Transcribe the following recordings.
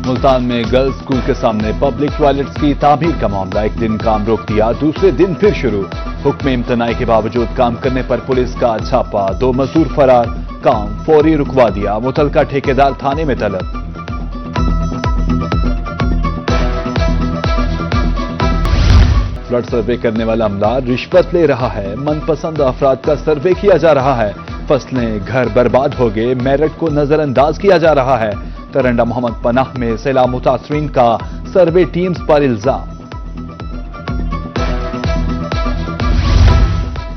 ملتان میں girls school کے سامنے پبلک ٹوائلٹس کی تعمیر کا معاملہ، ایک دن کام روک دیا، دوسرے دن پھر شروع۔ حکم امتناعی کے باوجود کام کرنے پر پولیس کا چھاپا، 2 مزدور فرار، کام فوری رکوا دیا، متعلقہ ٹھیکیدار تھانے میں طلب۔ فلڈ سروے کرنے والا عملہ رشوت لے رہا ہے، من پسند افراد کا سروے کیا جا رہا ہے، فصلیں گھر برباد ہو گئے، میرٹ کو نظر انداز کیا جا رہا ہے۔ ترنڈا محمد پناہ میں سیلاب متاثرین کا سروے ٹیمز پر الزام۔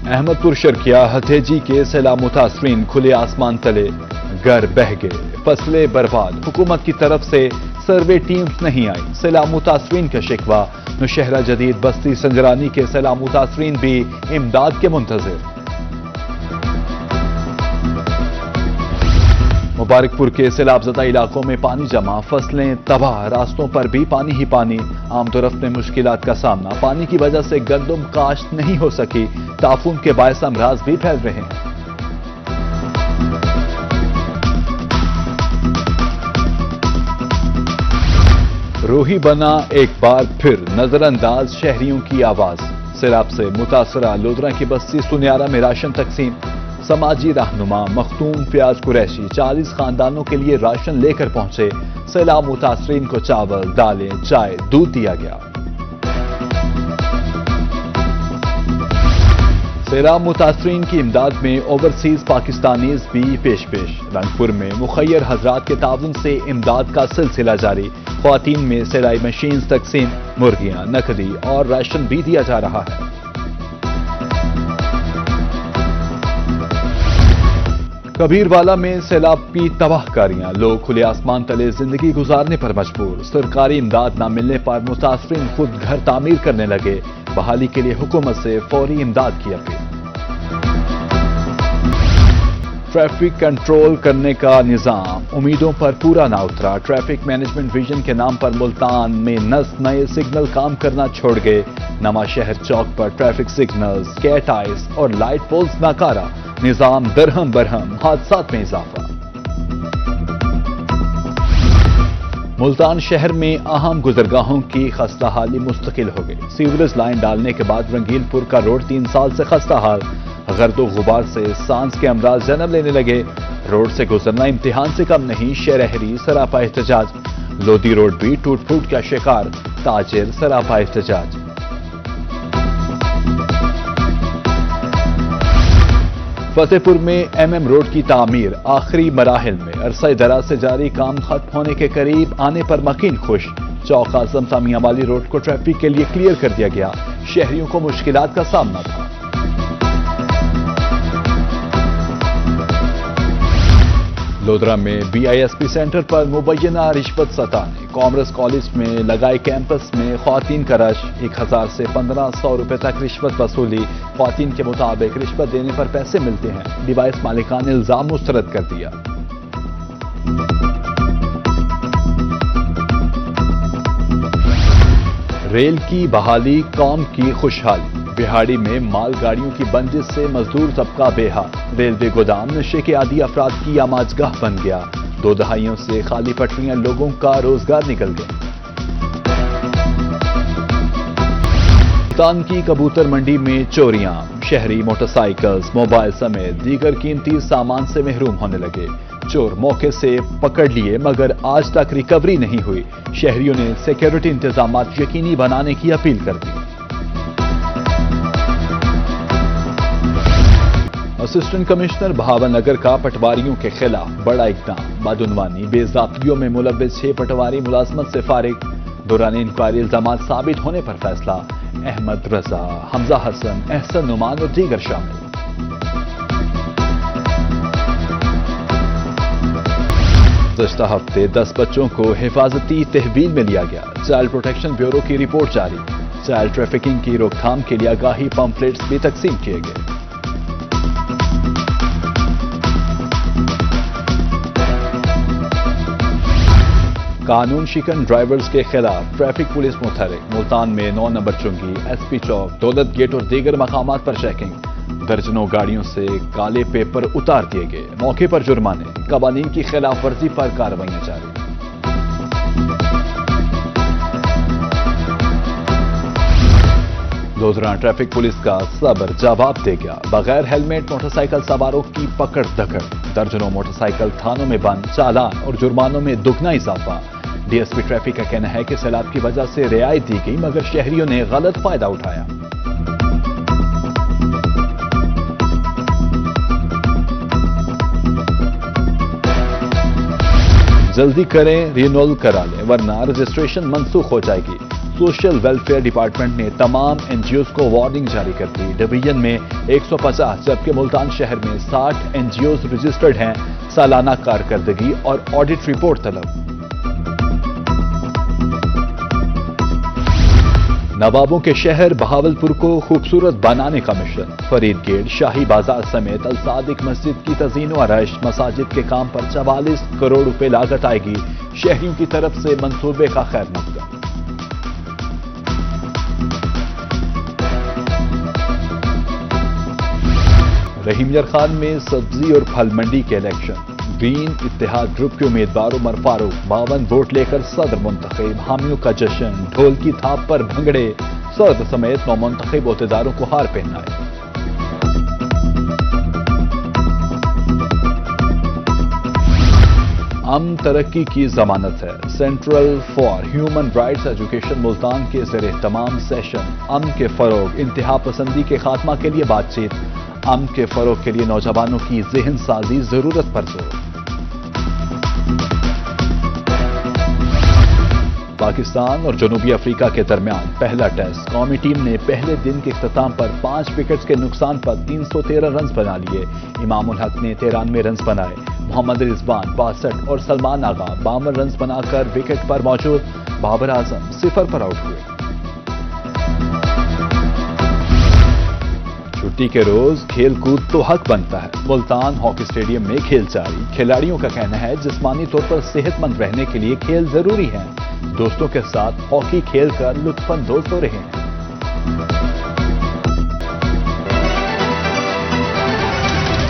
احمد پور شرکیہ ہتھیجی کے سیلاب متاثرین کھلے آسمان تلے، گھر بہہ گئے، فصلیں برباد، حکومت کی طرف سے سروے ٹیمز نہیں آئی، سیلاب متاثرین کا شکوہ۔ نوشہرہ جدید بستی سنجرانی کے سیلاب متاثرین بھی امداد کے منتظر۔ مبارک پور کے سیلاب زدہ علاقوں میں پانی جمع، فصلیں تباہ، راستوں پر بھی پانی ہی پانی، عام طرف میں مشکلات کا سامنا، پانی کی وجہ سے گندم کاشت نہیں ہو سکی، تعفن کے باعث امراض بھی پھیل رہے ہیں۔ روہی بنا ایک بار پھر نظر انداز شہریوں کی آواز، سیلاب سے متاثرہ لودرا کی بستی سنیارہ میں راشن تقسیم، سماجی رہنما مختوم فیاض قریشی 40 خاندانوں کے لیے راشن لے کر پہنچے، سیلاب متاثرین کو چاول، دالیں، چائے، دودھ دیا گیا۔ سیلاب متاثرین کی امداد میں اوورسیز پاکستانیز بھی پیش رنگپور میں مخیر حضرات کے تعاون سے امداد کا سلسلہ جاری، خواتین میں سلائی مشینز تقسیم، مرغیاں، نقدی اور راشن بھی دیا جا رہا ہے۔ کبیروالا میں سیلاب کی تباہ کاریاں، لوگ کھلے آسمان تلے زندگی گزارنے پر مجبور، سرکاری امداد نہ ملنے پر متاثرین خود گھر تعمیر کرنے لگے، بحالی کے لیے حکومت سے فوری امداد کی اپیل۔ ٹریفک کنٹرول کرنے کا نظام امیدوں پر پورا نہ اترا، ٹریفک مینجمنٹ ویژن کے نام پر ملتان میں نئے سگنل کام کرنا چھوڑ گئے، نواں شہر چوک پر ٹریفک سگنلز، کیٹ آئز اور لائٹ پولز ناکارہ، نظام درہم برہم، حادثات میں اضافہ۔ ملتان شہر میں اہم گزرگاہوں کی خستہ حالی مستقل ہو گئی، سیوریج لائن ڈالنے کے بعد رنگیل پور کا روڈ 3 سال سے خستہ حال، گرد و غبار سے سانس کے امراض جنم لینے لگے، روڈ سے گزرنا امتحان سے کم نہیں، شہری سراپا احتجاج، لودھی روڈ بھی ٹوٹ پھوٹ کا شکار، تاجر سراپا احتجاج۔ فتح پور میں MM روڈ کی تعمیر آخری مراحل میں، عرصہ دراز سے جاری کام ختم ہونے کے قریب آنے پر مکین خوش، چوک اعظم تا میاں والی روڈ کو ٹریفک کے لیے کلیئر کر دیا گیا، شہریوں کو مشکلات کا سامنا تھا۔ لودرا میں BISP سینٹر پر مبینہ رشوت ستانے، کامرس کالج میں لگائے کیمپس میں خواتین کا رش، 1000 سے 1500 روپے تک رشوت وصولی، خواتین کے مطابق رشوت دینے پر پیسے ملتے ہیں، ڈیوائس مالکان نے الزام مسترد کر دیا۔ ریل کی بحالی قوم کی خوشحالی، بہاڑی میں مال گاڑیوں کی بنجش سے مزدور طبقہ بے حال، ریلوے گودام نشے کے عادی افراد کی آماج گاہ بن گیا، 2 دہائیوں سے خالی پٹریاں لوگوں کا روزگار نکل گئے۔ ملتان کی کبوتر منڈی میں چوریاں، شہری موٹر سائیکلز، موبائل سمیت دیگر قیمتی سامان سے محروم ہونے لگے، چور موقع سے پکڑ لیے مگر آج تک ریکوری نہیں ہوئی، شہریوں نے سیکیورٹی انتظامات یقینی بنانے کی اپیل کر دی۔ اسسٹنٹ کمشنر بہاول نگر کا پٹواریوں کے خلاف بڑا اقدام، بدعنوانی، بے ضابطگیوں میں ملوث 6 پٹواری ملازمت سے فارغ، دوران انکوائری الزامات ثابت ہونے پر فیصلہ، احمد رضا، حمزہ حسن، احسن نعمان اور دیگر شامل۔ گزشتہ ہفتے 10 بچوں کو حفاظتی تحویل میں لیا گیا، چائلڈ پروٹیکشن بیورو کی رپورٹ جاری، چائلڈ ٹریفکنگ کی روک تھام کے لیے آگاہی پمفلیٹس بھی تقسیم کیے گئے۔ قانون شکن ڈرائیورز کے خلاف ٹریفک پولیس متحرک، ملتان میں 9 نمبر چنگی، SP چوک، دولت گیٹ اور دیگر مقامات پر چیکنگ، درجنوں گاڑیوں سے کالے پیپر اتار دیے گئے، موقع پر جرمانے، قوانین کی خلاف ورزی پر کارروائیاں جاری۔ لودھرانا ٹریفک پولیس کا صبر جواب دے گیا، بغیر ہیلمٹ موٹر سائیکل سواروں کی پکڑ دکڑ، درجنوں موٹر سائیکل تھانوں میں بند، چالان اور جرمانوں میں دگنا اضافہ۔ ڈی ایس پی ٹریفک کا کہنا ہے کہ سیلاب کی وجہ سے رعایت دی گئی مگر شہریوں نے غلط فائدہ اٹھایا۔ جلدی کریں، رینول کرا لیں ورنہ رجسٹریشن منسوخ ہو جائے گی۔ سوشل ویلفیئر ڈپارٹمنٹ نے تمام این جی اوز کو وارننگ جاری کر دی۔ ڈویژن میں 150 جبکہ ملتان شہر میں 60 این جی اوز رجسٹرڈ ہیں۔ سالانہ کارکردگی اور آڈٹ رپورٹ طلب۔ نوابوں کے شہر بہاولپور کو خوبصورت بنانے کا مشن، فرید گیٹ، شاہی بازار سمیت الصادق مسجد کی تزئین و آرائش، مساجد کے کام پر 44 کروڑ روپے لاگت آئے گی، شہریوں کی طرف سے منصوبے کا خیر مقدم۔ رحیم یار خان میں سبزی اور پھل منڈی کے الیکشن، گرین اتحاد گروپ کے امیدوار عمر فاروق 52 ووٹ لے کر صدر منتخب، حامیوں کا جشن، ڈھول کی تھاپ پر بھنگڑے، صدر سمیت 9 منتخب عہدیداروں کو ہار پہنائے۔ امن ترقی کی ضمانت ہے، central for human rights education Multan کے زیر اہتمام سیشن، امن کے فروغ، انتہا پسندی کے خاتمہ کے لیے بات چیت، امن کے فروغ کے لیے نوجوانوں کی ذہن سازی ضرورت پر زور۔ پاکستان اور جنوبی افریقہ کے درمیان پہلا ٹیسٹ، قومی ٹیم نے پہلے دن کے اختتام پر 5 وکٹس کے نقصان پر 313 رنز بنا لیے۔ امام الحق نے 93 رنز بنائے، محمد رضوان 62 اور سلمان آغا 52 رنز بنا کر وکٹ پر موجود، بابر اعظم 0 پر آؤٹ ہوئے۔ چھٹی کے روز کھیل کود تو حق بنتا ہے، ملتان ہاکی اسٹیڈیم میں کھیل جاری، کھلاڑیوں کا کہنا ہے جسمانی طور پر صحت مند رہنے کے لیے کھیل ضروری ہے، دوستوں کے ساتھ ہاکی کھیل کر لطف اندوز ہو رہے ہیں۔